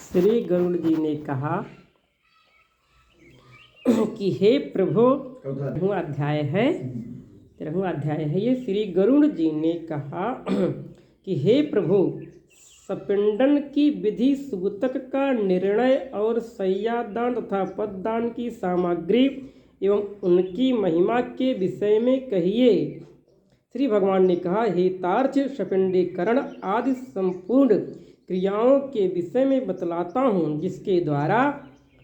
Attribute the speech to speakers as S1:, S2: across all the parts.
S1: श्री गरुड़ जी ने कहा कि हे प्रभु, 13वां अध्याय है ये। श्री गरुड़ जी ने कहा कि हे प्रभु, सपिंडन की विधि, सूतक का निर्णय और शय्यादान तथा पददान की सामग्री एवं उनकी महिमा के विषय में कहिए। श्री भगवान ने कहा, हे तार्क्ष, सपिंडीकरण आदि संपूर्ण क्रियाओं के विषय में बतलाता हूँ, जिसके द्वारा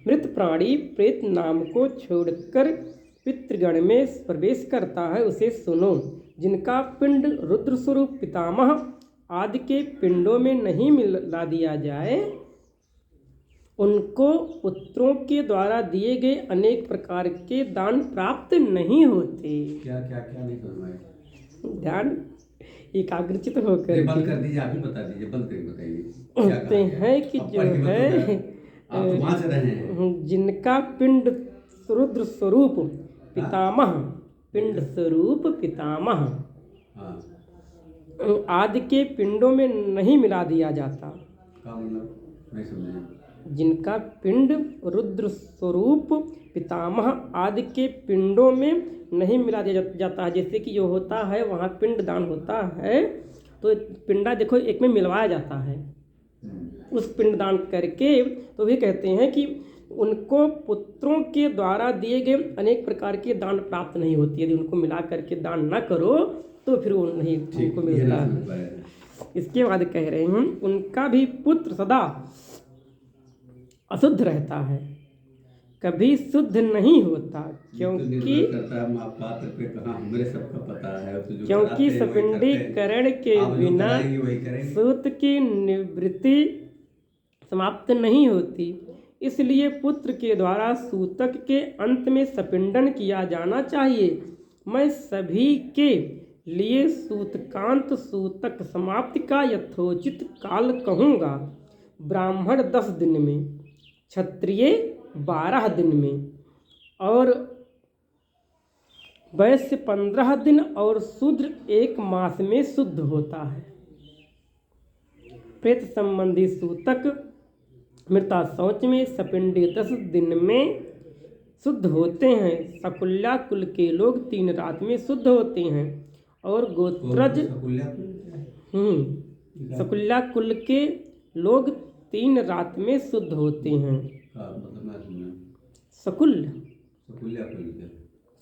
S1: मृत प्राणी प्रेत नाम को छोड़कर पितृगण में प्रवेश करता है, उसे सुनो। जिनका पिंड रुद्र स्वरूप पितामह आदि के पिंडों में नहीं मिला दिया जाए, उनको पुत्रों के द्वारा दिए गए अनेक प्रकार के दान प्राप्त नहीं होते।
S2: क्या क्या क्या नहीं करवाए?
S1: ध्यान एकाग्रचित होकर
S2: बंद कर दीजिए, आप ही बता दीजिए, बंद करके बताइए।
S1: कहते हैं कि जो है
S2: आप तो वहां से रहे हैं।
S1: जिनका पिंड रुद्र स्वरूप पितामह, पिंड स्वरूप पितामह आदि के पिंडों में नहीं मिला दिया जाता।
S2: क्या मतलब? नहीं समझे।
S1: जिनका पिंड रुद्र स्वरूप पितामह आदि के पिंडों में नहीं मिला दिया जाता है। जैसे कि जो होता है वहाँ पिंड दान होता है, तो पिंडा देखो एक में मिलवाया जाता है। उस पिंड दान करके तो भी कहते हैं कि उनको पुत्रों के द्वारा दिए गए अनेक प्रकार के दान प्राप्त नहीं होती। यदि उनको मिला करके दान न करो तो फिर वो नहीं उनको मिलता है। इसके बाद कह रहे हैं, उनका भी पुत्र सदा अशुद्ध रहता है, कभी शुद्ध नहीं होता, क्योंकि सपिंडीकरण के बिना सूत की निवृत्ति समाप्त नहीं होती। इसलिए पुत्र के द्वारा सूतक के अंत में सपिंडन किया जाना चाहिए। मैं सभी के लिए सूतकांत सूतक समाप्ति का यथोचित काल कहूँगा। ब्राह्मण 10 दिन में, क्षत्रिय 12 दिन में और वैश्य 15 दिन और शूद्र 1 मास में शुद्ध होता है। प्रेत संबंधी सूतक मृता शौच में, सपिंडी 10 दिन में शुद्ध होते हैं। सकुल्या कुल के लोग 3 रात में शुद्ध होते हैं और गोत्रज सकुल्या कुल के लोग 3 रात में शुद्ध होते हैं।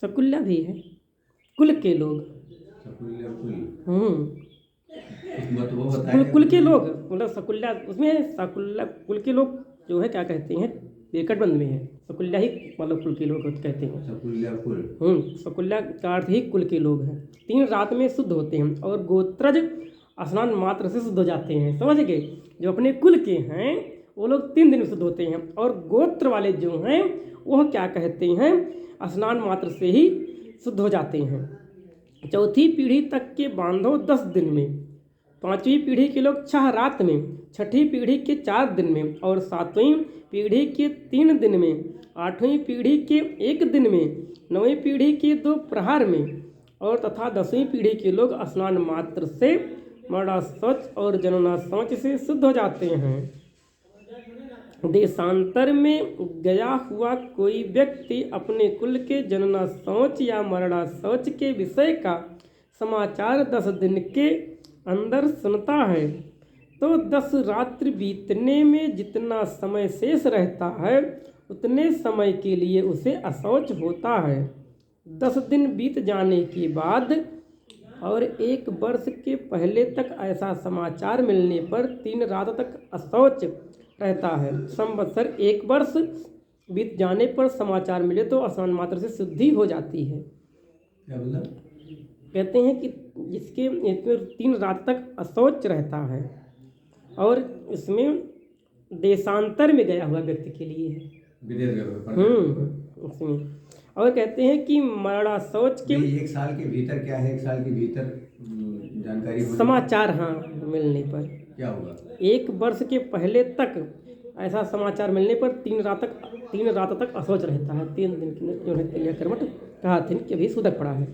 S1: सकुल्या भी है, कुल के लोग, कुल के लोग मतलब सकुल्या, उसमें सकुल्या कुल के लोग जो है क्या कहते हैं, बेकटबंद में है। सकुल्या ही मतलब कुल के लोग कहते हैं। सकुल्या का अर्थ ही कुल के लोग हैं। 3 रात में शुद्ध होते हैं और गोत्रज स्नान मात्र से शुद्ध हो जाते हैं। समझ गए? जो अपने कुल के हैं वो लोग 3 दिन में शुद्ध होते हैं और गोत्र वाले जो हैं वह क्या कहते हैं, स्नान मात्र से ही शुद्ध हो जाते हैं। 4थी पीढ़ी तक के बांधव 10 दिन में, 5वीं पीढ़ी के लोग 6 रात में, 6ठी पीढ़ी के 4 दिन में और 7वीं पीढ़ी के 3 दिन में, 8वीं पीढ़ी के 1 दिन में, 9वीं पीढ़ी के 2 प्रहर में और तथा 10वीं पीढ़ी के लोग स्नान मात्र से मरणा शौच और जनना शौच से शुद्ध हो जाते हैं। देशांतर में गया हुआ कोई व्यक्ति अपने कुल के जनना शौच या मरणा शौच के विषय का समाचार 10 दिन के अंदर सुनता है, तो 10 रात्रि बीतने में जितना समय शेष रहता है उतने समय के लिए उसे अशौच होता है। 10 दिन बीत जाने के बाद और 1 वर्ष के पहले तक ऐसा समाचार मिलने पर 3 रात तक अशौच रहता है। संवत्सर 1 वर्ष बीत जाने पर समाचार मिले तो स्नान मात्र से शुद्धि हो जाती है। कहते हैं कि जिसके 3 रात तक अशौच रहता है और इसमें देशांतर में गया हुआ व्यक्ति के लिए है। उसमें और कहते हैं कि मरणा शौच के
S2: 1 साल के भीतर क्या है, 1 साल के भीतर जानकारी
S1: समाचार मिलने पर
S2: क्या होगा।
S1: 1 वर्ष के पहले तक ऐसा समाचार मिलने पर 3 रात तक अशौच रहता है। 3 दिन की जो है क्रियाकर्मठ कहा थे कि अभी सुधक पड़ा है।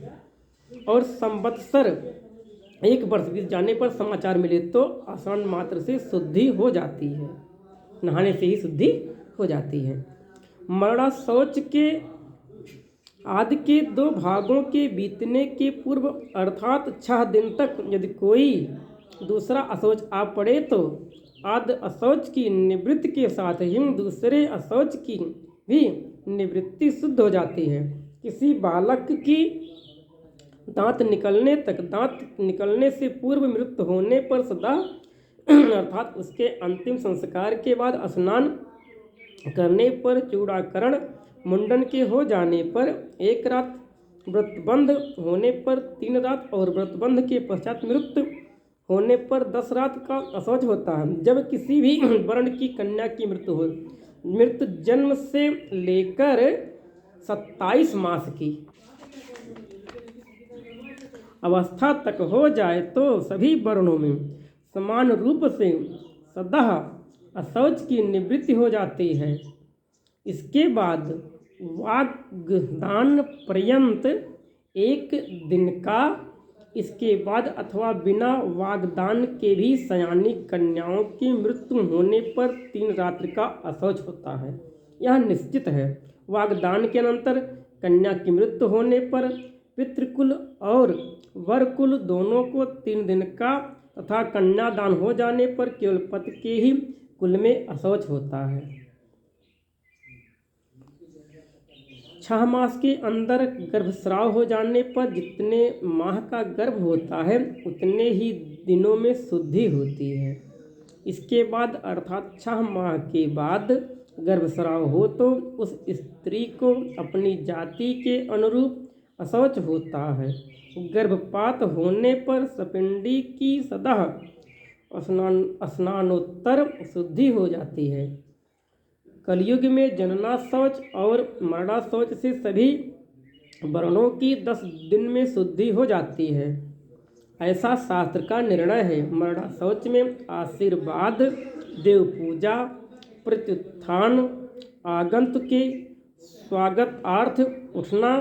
S1: और संवत्सर 1 वर्ष बीत जाने पर समाचार मिले तो स्नान मात्र से शुद्धि हो जाती है। नहाने से ही शुद्धि हो जाती है। मरणा शौच के आदि के 2 भागों के बीतने के पूर्व अर्थात 6 दिन तक यदि कोई दूसरा अशौच आ पड़े तो आद्य अशौच की निवृत्ति के साथ ही दूसरे अशौच की भी निवृत्ति शुद्ध हो जाती है। किसी बालक की दांत निकलने से पूर्व मृत्यु होने पर सदा अर्थात उसके अंतिम संस्कार के बाद स्नान करने पर, चूड़ाकरण मुंडन के हो जाने पर, 1 रात व्रतबंध होने पर 3 रात और व्रतबंध के पश्चात मृत्यु होने पर 10 रात का अशौच होता है। जब किसी भी वर्ण की कन्या की मृत्यु जन्म से लेकर 27 मास की अवस्था तक हो जाए तो सभी वर्णों में समान रूप से सदा अशौच की निवृत्ति हो जाती है। इसके बाद वाग्दान पर्यंत 1 दिन का, इसके बाद अथवा बिना वाग्दान के भी सयानी कन्याओं की मृत्यु होने पर 3 रात्रि का अशौच होता है। यह निश्चित है। वाग्दान के अनंतर कन्या की मृत्यु होने पर पितृकुल और वरकुल दोनों को 3 दिन का तथा कन्यादान हो जाने पर केवल पति के ही कुल में अशौच होता है। 6 मास के अंदर गर्भस्राव हो जाने पर जितने माह का गर्भ होता है उतने ही दिनों में शुद्धि होती है। इसके बाद अर्थात 6 माह के बाद गर्भस्राव हो तो उस स्त्री को अपनी जाति के अनुरूप अशौच होता है। गर्भपात होने पर सपिंडी की सदा स्नानोत्तर शुद्धि हो जाती है। कलयुग में जनना शौच और मरणा शौच से सभी वर्णों की 10 दिन में शुद्धि हो जाती है, ऐसा शास्त्र का निर्णय है। मरणा शौच में आशीर्वाद, देव पूजा, प्रत्युत्थान, आगंतुक के स्वागतार्थ उठना,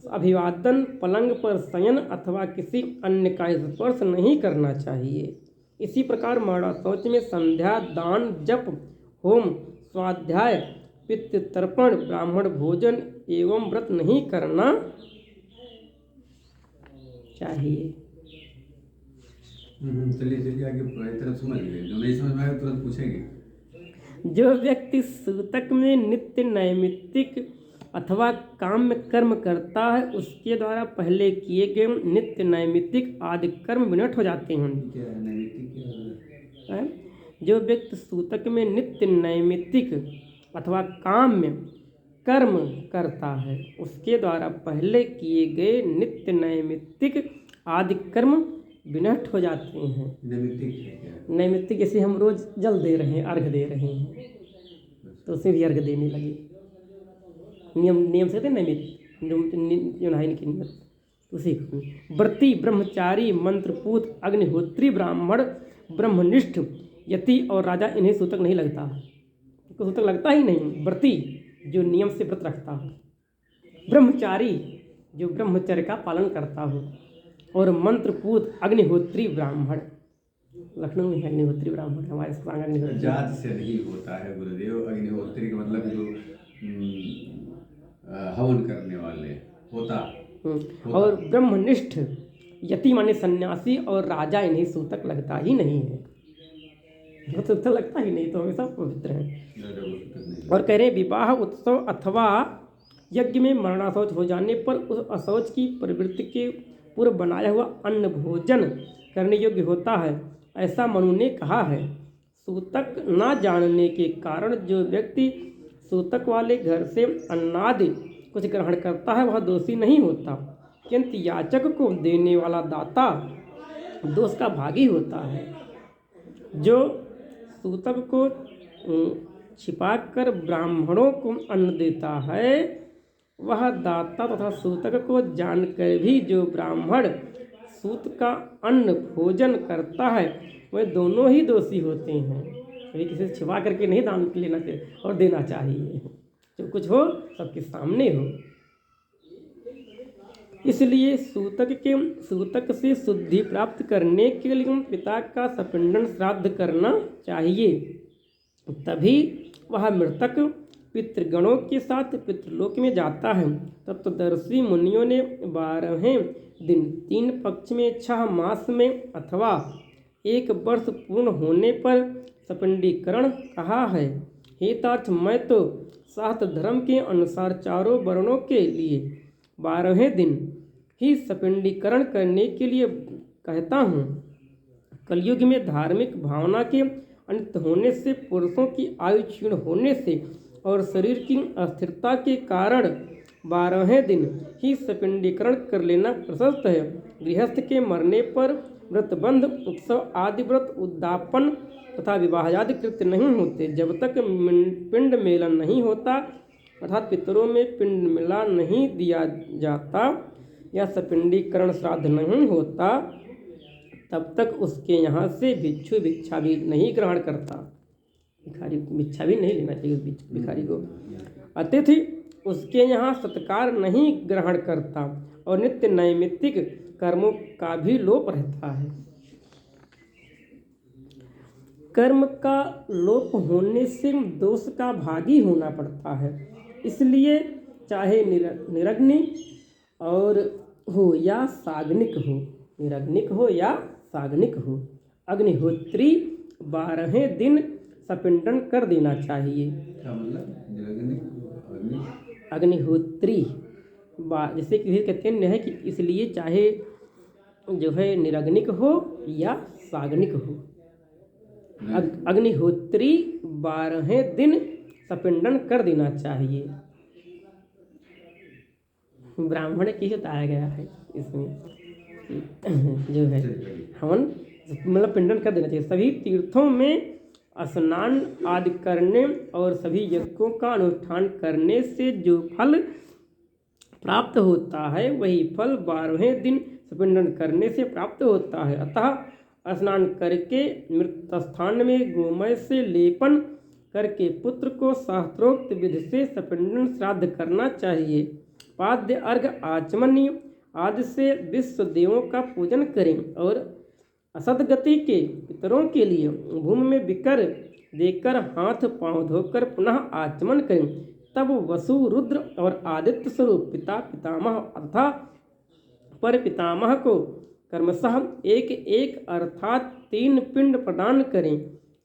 S1: अभिवादन, पलंग पर शयन अथवा किसी अन्य का स्पर्श नहीं करना चाहिए। इसी प्रकार मरणा शौच में संध्या, दान, जप, होम, स्वाध्याय, पितृतर्पण, ब्राह्मण भोजन एवं व्रत नहीं करना चाहिए।
S2: चलिए आगे तरफ समझ गए। जो नहीं समझ में आया तुरंत पूछेंगे।
S1: जो व्यक्ति सूतक में नित्य नैमित्तिक अथवा काम्य कर्म करता है उसके द्वारा पहले किए गए नित्य नैमित्तिक आदि कर्म विनष्ट हो जाते हैं।
S2: क्या है नैमित्तिक?
S1: है? जो व्यक्ति सूतक में नित्य नैमित्तिक अथवा काम्य कर्म करता है उसके द्वारा पहले किए गए नित्य नैमित्तिक आदि कर्म विनष्ट हो जाते हैं।
S2: नैमित्तिक है क्या?
S1: नैमित्तिक जैसे हम रोज जल दे रहे हैं, अर्घ दे रहे हैं, तो उसमें भी अर्घ देने लगे। नियम से थे नैमित्तिक की नियत उसी व्रती, ब्रह्मचारी, मंत्रपूत, अग्निहोत्री, ब्राह्मण, ब्रह्मनिष्ठ, यति और राजा इन्हें सूतक नहीं लगता। तो सूतक लगता ही नहीं। व्रती जो नियम से व्रत रखता हो, ब्रह्मचारी जो ब्रह्मचर्य का पालन करता हो, और मंत्रपूत, अग्निहोत्री, ब्राह्मण। लखनऊ में अग्निहोत्री ब्राह्मण, हमारे सांग अग्निहोत्री
S2: जात से नहीं होता है गुरुदेव। अग्निहोत्री का मतलब जो हवन करने वाले होता।
S1: और ब्रह्मनिष्ठ, यति माने सन्यासी, और राजा इन्हें सूतक लगता ही नहीं है। सूतक लगता ही नहीं, तो हमेशा पवित्र है। और कह रहे हैं विवाह उत्सव अथवा यज्ञ में मरणाशौच हो जाने पर उस अशौच की प्रवृत्ति के पूर्व बनाया हुआ अन्न भोजन करने योग्य होता है, ऐसा मनु ने कहा है। सूतक न जानने के कारण जो व्यक्ति सूतक वाले घर से अन्नादि कुछ ग्रहण करता है वह दोषी नहीं होता, किंतु याचक को देने वाला दाता दोष का भागी होता है। जो सूतक को छिपाकर ब्राह्मणों को अन्न देता है वह दाता तथा सूतक को जानकर भी जो ब्राह्मण सूत का अन्न भोजन करता है वह दोनों ही दोषी होते हैं। कभी किसी से छिपा करके नहीं दान लेना चाहिए और देना चाहिए। जो कुछ हो सबके सामने हो। इसलिए सूतक से शुद्धि प्राप्त करने के लिए पिता का सपिंडन श्राद्ध करना चाहिए। तभी वह मृतक पितृगणों के साथ पितृलोक में जाता है। तत्वदर्शी मुनियों ने 12वें दिन 3 पक्ष में 6 मास में अथवा 1 वर्ष पूर्ण होने पर सपिंडीकरण कहा है। हेतार्थ मैं तो शास्त्र धर्म के अनुसार चारों वर्णों के लिए 12वें दिन ही सपिंडीकरण करने के लिए कहता हूँ। कलयुग में धार्मिक भावना के अंत होने से, पुरुषों की आयु क्षीण होने से और शरीर की अस्थिरता के कारण 12वें दिन ही सपिंडीकरण कर लेना प्रशस्त है। गृहस्थ के मरने पर व्रतबंध, उत्सव आदि व्रत उद्यापन तथा विवाह आदि कृत्य नहीं होते। जब तक पिंड मेलन नहीं होता अर्थात पितरों में पिंड मिला नहीं दिया जाता या सपिंडीकरण श्राद्ध नहीं होता, तब तक उसके यहाँ से भिक्षु भिक्षा भी नहीं ग्रहण करता। भिखारी भिक्षा भी नहीं लेना चाहिए उस भिखारी को। अतिथि उसके यहाँ सत्कार नहीं ग्रहण करता और नित्य नैमित्तिक कर्मों का भी लोप रहता है। कर्म का लोप होने से दोष का भागी होना पड़ता है। इसलिए चाहे निरग्नि और हो या साग्निक हो, निरग्निक हो या साग्निक हो, अग्निहोत्री 12वें दिन सपिंडन कर देना चाहिए।
S2: क्या मतलब?
S1: अग्निहोत्री जैसे कि कहते हैं कि इसलिए चाहे जो है निरग्निक हो या साग्निक हो, अग्निहोत्री 12वें दिन सपिंडन कर देना चाहिए। ब्राह्मण की बताया गया है इसमें जो है हवन मतलब पिंडन कर देना चाहिए। सभी तीर्थों में स्नान आदि करने और सभी यज्ञों का अनुष्ठान करने से जो फल प्राप्त होता है वही फल 12वें दिन सपिंडन करने से प्राप्त होता है। अतः स्नान करके मृत स्थान में गोमय से लेपन करके पुत्र को शास्त्रोक्त विधि से सपिंडन श्राद्ध करना चाहिए। पाद्य अर्घ आचमनीय आदि से विश्व देवों का पूजन करें और असदगति के पितरों के लिए भूमि में बिकर देकर हाथ पांव धोकर पुनः आचमन करें। तब वसु, रुद्र और आदित्य स्वरूप पिता पितामह अर्थात पर पितामह को क्रमशः एक एक अर्थात 3 पिंड प्रदान करें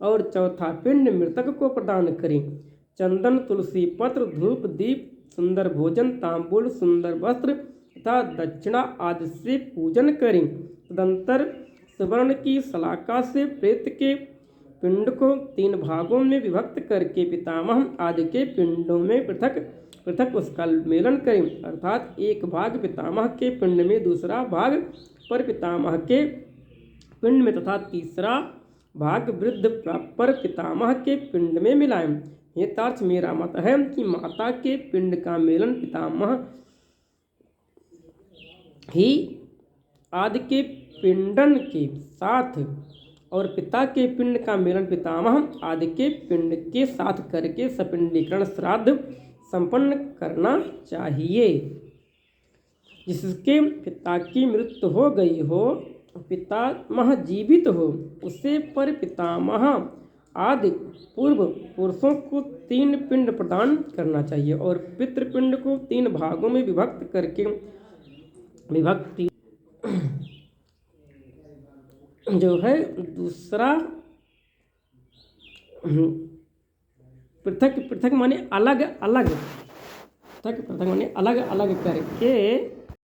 S1: और चौथा पिंड मृतक को प्रदान करें। चंदन, तुलसी पत्र, धूप, दीप, सुंदर भोजन, तांबूल, सुंदर वस्त्र तथा दक्षिणा आदि से पूजन करें। तदंतर सुवर्ण की सलाका से प्रेत के पिंड को 3 भागों में विभक्त करके पितामह आदि के पिंडों में पृथक पृथक उसका मेलन करें। अर्थात एक भाग पितामह के पिंड में, दूसरा भाग पर पितामह के पिंड में तथा तीसरा भाग वृद्ध पर पितामह के पिंड में मिलाएं। हेतार्थ मेरा मत है कि माता के पिंड का मेलन पितामह ही आदि के पिंडन के साथ और पिता के पिंड का मेलन पितामह आदि के पिंड के साथ करके सपिंडीकरण श्राद्ध संपन्न करना चाहिए। जिसके पिता की मृत्यु हो गई हो, पितामह जीवित हो, उसे पर पितामह आदि पूर्व पुरुषों को 3 पिंड प्रदान करना चाहिए और पितृपिंड को 3 भागों में विभक्त करके विभक्ति जो है दूसरा पृथक पृथक माने अलग अलग, पृथक पृथक माने अलग अलग करके